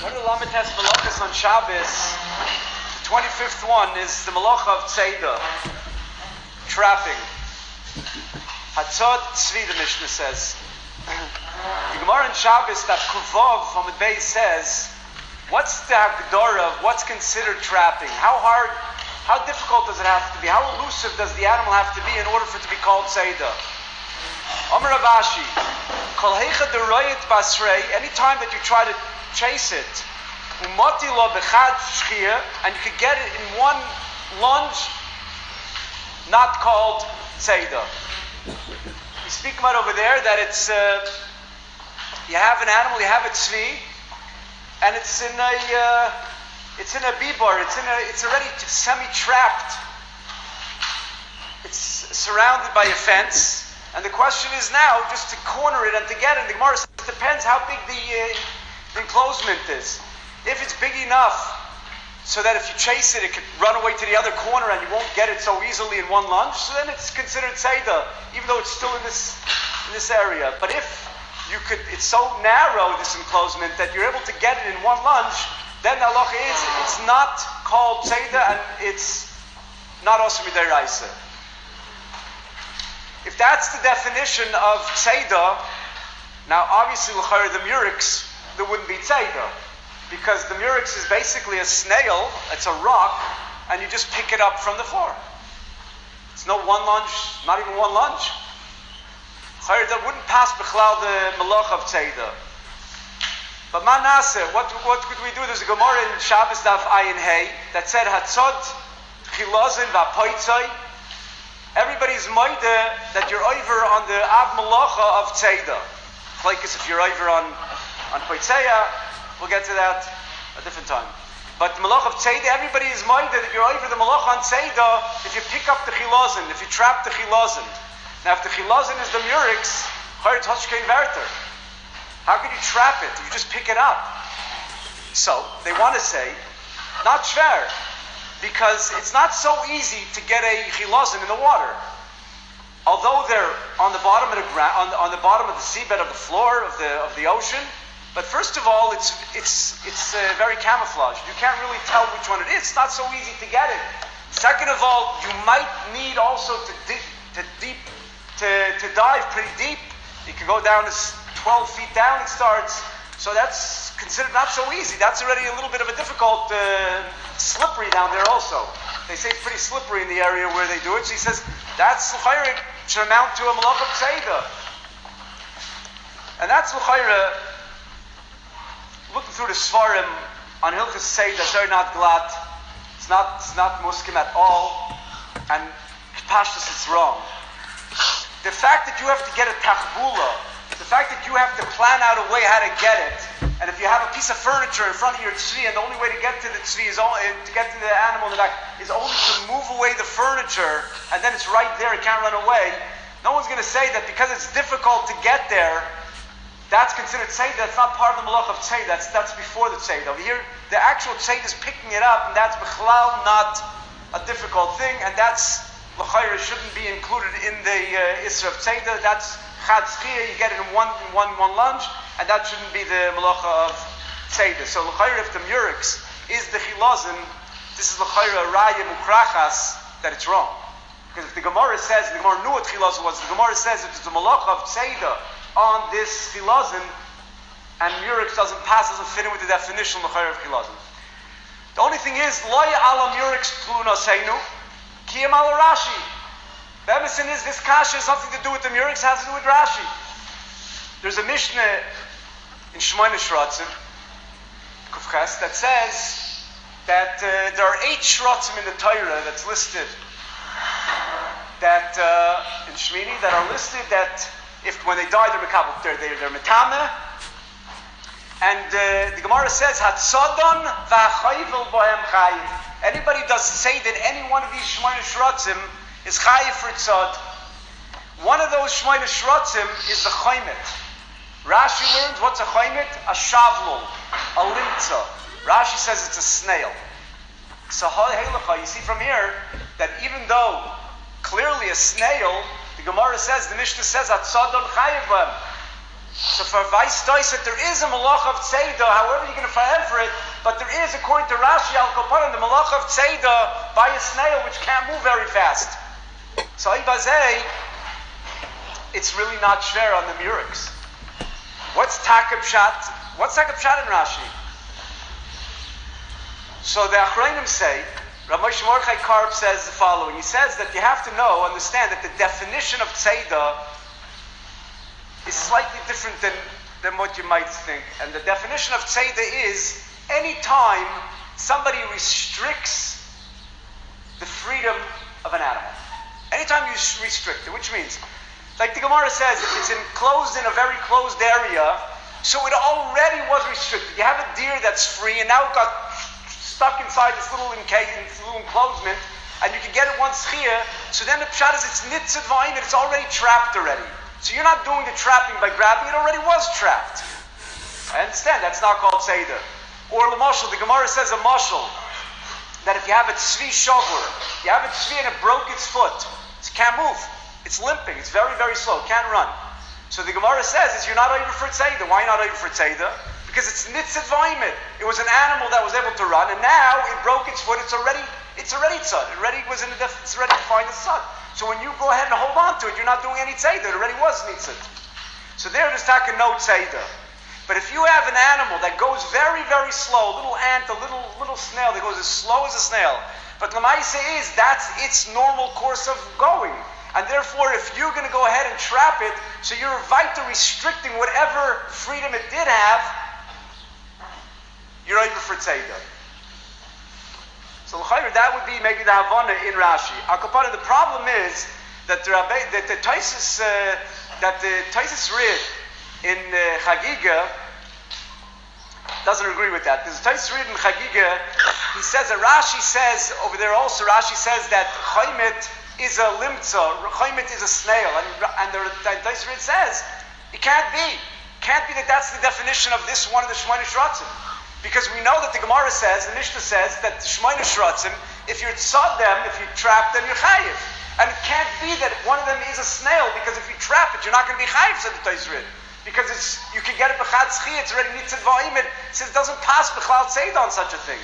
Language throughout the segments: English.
One of the Lamites Malachas on Shabbos, the 25th one, is the Malacha of Tzeda, trapping. Hatzad Tzvi, the Mishnah says. The Gemara in Shabbos, that Kuvav on the base says, what's the Hagdara of what's considered trapping? How hard, how difficult does it have to be? How elusive does the animal have to be in order for it to be called Tzeda? Amar Rav Ashi, Kol Heicha Deroyet Basrei, anytime that you try to chase it, Umati Lo Bechad Shchia, and you could get it in one lunge, not called Tzeda. We speak about over there that it's, you have an animal, you have a tzvi, and it's in a bibar, it's already semi-trapped. It's surrounded by a fence. And the question is now just to corner it and to get it. The Gemara says it depends how big the enclosement is. If it's big enough so that if you chase it, it could run away to the other corner and you won't get it so easily in one lunge, so then it's considered Tzeda, even though it's still in this area. But if you could, it's so narrow, this enclosement, that you're able to get it in one lunge, then the halacha is it's not called Tzeda and it's not also midaraisa. If that's the definition of Tzeda, now obviously l'chayr the murex, there wouldn't be Tzeda, because the murex is basically a snail, it's a rock, and you just pick it up from the floor. It's no one lunge, not even one lunge. L'chayr that wouldn't pass b'chlal the malach of Tzeda. But manase, what could we do? There's a Gemara in Shabbos Daf Ayin Hey that said Hatzod Chilazin V'Apoitzai. Everybody's moide that you're over on the Av Malacha of Tzeda. Like if you're over on Poitzeya, we'll get to that a different time. But the Malacha of Tzeda, everybody is moide that you're over the Malacha on Tzeda if you pick up the Chilazin, if you trap the Chilazin. Now if the Chilazin is the murex, Chayr Toshkein Verter. How could you trap it? You just pick it up. So they want to say, not shver. Because it's not so easy to get a chilazin in the water. Although they're on the bottom of the ground, on the bottom of the seabed of the floor of the ocean. But first of all, it's very camouflaged. You can't really tell which one it is. It's not so easy to get it. Second of all, you might need also to dive pretty deep. You can go down as 12 feet down. It starts. So that's considered not so easy. That's already a little bit of a difficult, slippery down there also. They say it's pretty slippery in the area where they do it. So he says, that's l'chayra, should amount to a malach of tzeda. And that's l'chayra, looking through the Svarim on Hilchas Tzeda, they're not glad. It's not muskim at all. And pashtus, it's wrong. The fact that you have to get a tachbula, the fact that you have to plan out a way how to get it, and if you have a piece of furniture in front of your tzvi, and the only way to get to the tzvi is to get to the animal in the back is only to move away the furniture, and then it's right there, it can't run away. No one's going to say that because it's difficult to get there, that's considered tzeda. That's not part of the malach of tzeda. That's before the tzeda. Over here, the actual tzeda is picking it up, and that's b'chlal not a difficult thing, and that's l'chayra shouldn't be included in the isra of tzeda. That's chad schia, you get it in one lunge, and that shouldn't be the malacha of tzeda. So l'chayra, if the murex is the chilazin, this is l'chayra raya mukrachas that it's wrong. Because if the Gemara says, the Gemara knew what chilazin was, the Gemara says if it's the malacha of tzeda on this chilazin, and murex doesn't fit in with the definition of l'chayra of chilazin. The only thing is, loy ala murex plunaseinu, kiyam ala Rashi. The emission is this kasha has nothing to do with the murex, has to do with Rashi. There's a Mishnah in Shmoyne Shrotzim, Kufches, that says that there are 8 Shrotzim in the Torah that's listed that in Shmini that are listed that if when they die they're metame. And the Gemara says Hatzadon v'achayvel bohem chayiv. Anybody does say that any one of these Shmoyne Shrotzim is chayiv for tzad. One of those Shmoyne Shrotzim is the chaymet. Rashi learns what's a chaymet? A shavlul, a limtza. Rashi says it's a snail. So you see from here that even though clearly a snail, the Gemara says, the Mishnah says, Atzadon chayiv. So for Vice Doiset, there is a Malach of Tzeda, however you're going to find for it, but there is, according to Rashi, Al Kopanim, the Malach of Tzeda by a snail which can't move very fast. So Ibazeh, it's really not shver on the Murex. What's Takab Pshat? What's Takab Pshat in Rashi? So the Achrayim say, Rav Moshe Mordechai Karp says the following. He says that you have to understand that the definition of Tzeda is slightly different than what you might think. And the definition of Tzeda is any time somebody restricts the freedom of an animal. Anytime you restrict it, which means, like the Gemara says, if it's enclosed in a very closed area, so it already was restricted. You have a deer that's free, and now it got stuck inside this little enclosement, and you can get it once here. So then the pshat is it's nitzad v'ayim, and it's already trapped already. So you're not doing the trapping by grabbing; it already was trapped. I understand that's not called seder. Or the mashal, the Gemara says a mashal that if you have a tzvi shavur, you have a tzvi and it broke its foot, it can't move. It's limping. It's very, very slow. It can't run. So the Gemara says is you're not over for tzeidah. Why not over for tzeidah? Because it's nitzad v'ayimid. It was an animal that was able to run, and now it broke its foot. It's already tzad. It's already defined as tzad. So when you go ahead and hold on to it, you're not doing any tzeidah. It already was nitzad. So there's talking no tzeidah. But if you have an animal that goes very, very slow, a little ant, a little snail that goes as slow as a snail, but Lamaisa is that's its normal course of going. And therefore, if you're going to go ahead and trap it, so you're right to restricting whatever freedom it did have, you're over for tzeidah. So that would be maybe the Havana in Rashi. Akapana, the problem is that the Taisus Rid in Chagiga doesn't agree with that. There's a Taisus Rid in Chagiga. He says that Rashi says over there also. Rashi says that Chaimet is a limtza, Chaimet is a snail, and the Taisus Rid says it can't be that that's the definition of this one of the Shemona Shratzim. Because we know that the Gemara says, the Mishnah says, that the Shemona Shratzim, if you tzad them, if you trap them, you're chayiv. And it can't be that one of them is a snail, because if you trap it, you're not going to be chayiv, said the Taisus Rid. Because you can get it b'chad tzchi, it's already nitzad v'ayimid. It says it doesn't pass b'chlal tzeidah on such a thing.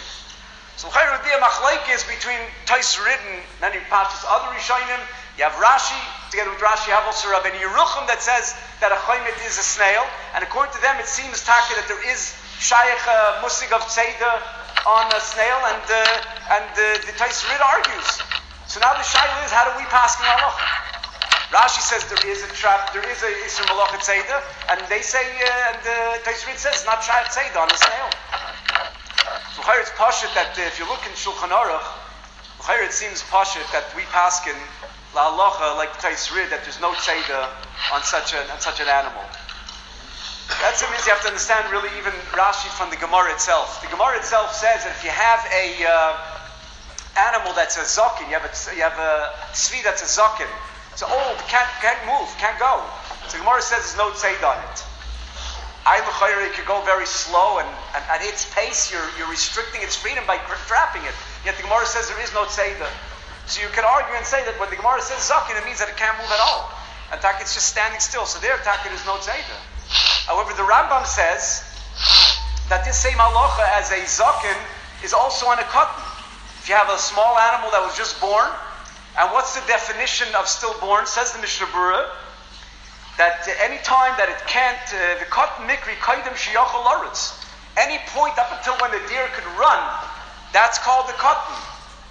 So chayr would be a machlekes between Taisus Rid and many pashas other Rishonim. You have Rashi, together with Rashi, you have also Rabbi Yerucham that says that a chaymet is a snail. And according to them, it seems taka that there is Shaykh Musig of Tzeidah on a snail, and the Taisus Rid argues. So now the shaila is, how do we pass in halacha? Rashi says there is a trap, there is a Isser Malach Tzeidah, and they say, and the Taisus Rid says not Shaykh Tzeidah on a snail. So it's pashut that if you look in Shulchan Aruch, it seems pashut that we pass in la halacha like Taisus Rid that there's no Tzeidah on such an animal. That means you have to understand really even Rashi from the Gemara itself. The Gemara itself says that if you have a animal that's a zokin, you have a tzvi that's a zokin, it's old, can't move, can't go. So the Gemara says there's no tzeidah on it. It could go very slow, and at its pace you're restricting its freedom by trapping it. Yet the Gemara says there is no tzeidah. So you can argue and say that when the Gemara says zokin, it means that it can't move at all. And it's just standing still. So there, there's no tzeidah. However, the Rambam says that this same halacha as a zaken is also on a cotton. If you have a small animal that was just born, and what's the definition of stillborn? Says the Mishnah Berurah that any time that it can't, the cotton mikri kaidem shiyachol laretz, any point up until when the deer could run, that's called the cotton.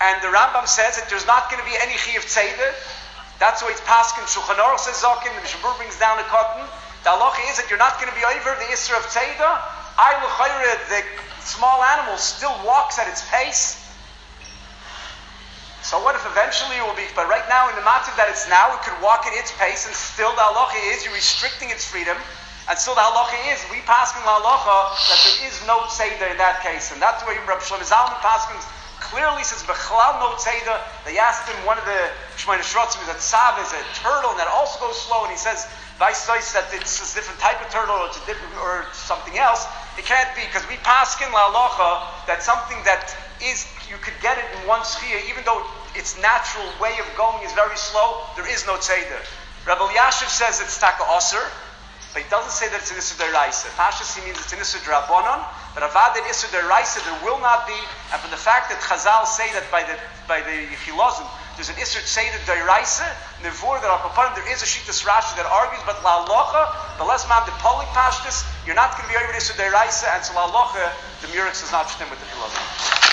And the Rambam says that there's not going to be any chiyuv tzeidah. That's why it's paskin Shulchan Aruch says zaken. The Mishnah Berurah brings down the cotton. The halacha is that you're not going to be over the Isser of Tzeidah. The small animal still walks at its pace. So what if eventually it will be, but right now in the matter that it's now, it could walk at its pace, and still the halacha is you're restricting its freedom, and still the halacha is, we paskin the halacha that there is no Tzeidah in that case. And that's where Rabbi Shlomo Zalman paskins clearly says, B'chlal no Tzeidah. They asked him, one of the Shemona Shratzim is a tzav, is a turtle, and that also goes slow, and he says, that it's a different type of turtle, or it's a different, or something else. It can't be, because we paskin la halacha that something that is, you could get it in one schia, even though its natural way of going is very slow, there is no tzeidah. Rabbi Yashiv says it's taka osir. but he doesn't say that it's an Isur Deraisa. Pashas, he means it's an Isur Drabonon, but Avad in Isur Deraisa there will not be, and from the fact that Chazal say that by the Chilozim, there's an Isur Tzeder Deraisa, Nevur, that Al-Kaparim, there is a Shittas Rashi that argues, but La'alocha, the less man, the Polik Pashtas, you're not going to be over Isur Deraisa, and so La'alocha, the Murex does not fit in with the Chilozim.